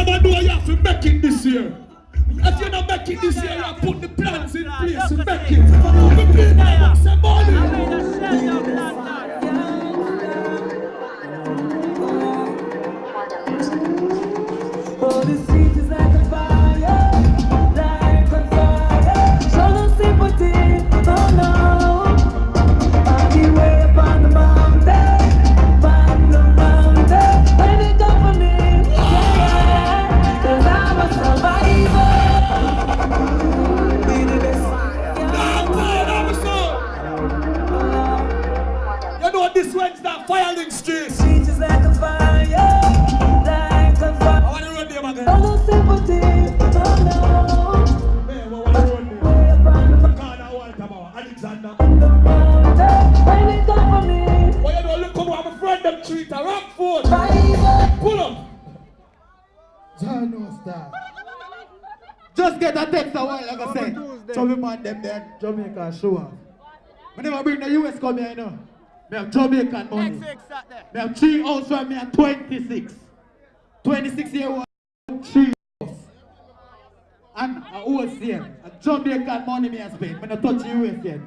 Remember, no, you have to make it this year. If you don't make it this year, you have to put the plans in place to make it. The people want some money. Oh, the street is like a fire, like a fire. Show no sympathy, oh no. I'll be way up on the mountain, on the mountain. When it come for me, yeah, 'cause I'm a survivor. Be the best. You know this one's that firing street. Street is like a fire, like a fire. I want to run them again. Show no sympathy, oh no. Man, what want to run them? The car that one come out, Alexander. When it come for me, Well, you know, look come on, I'm a friend them treat a Rockford. Pull up. John no star. Just get a text a while, like I said. Chubby man them there, Jamaica show up. I never bring the US come here, you know. Me have Jamaican money. Me have 3 house for me at 26. 26 year old, 3 house. And a wholesale. A Jamaican money me I spend. Me not touch the US yet.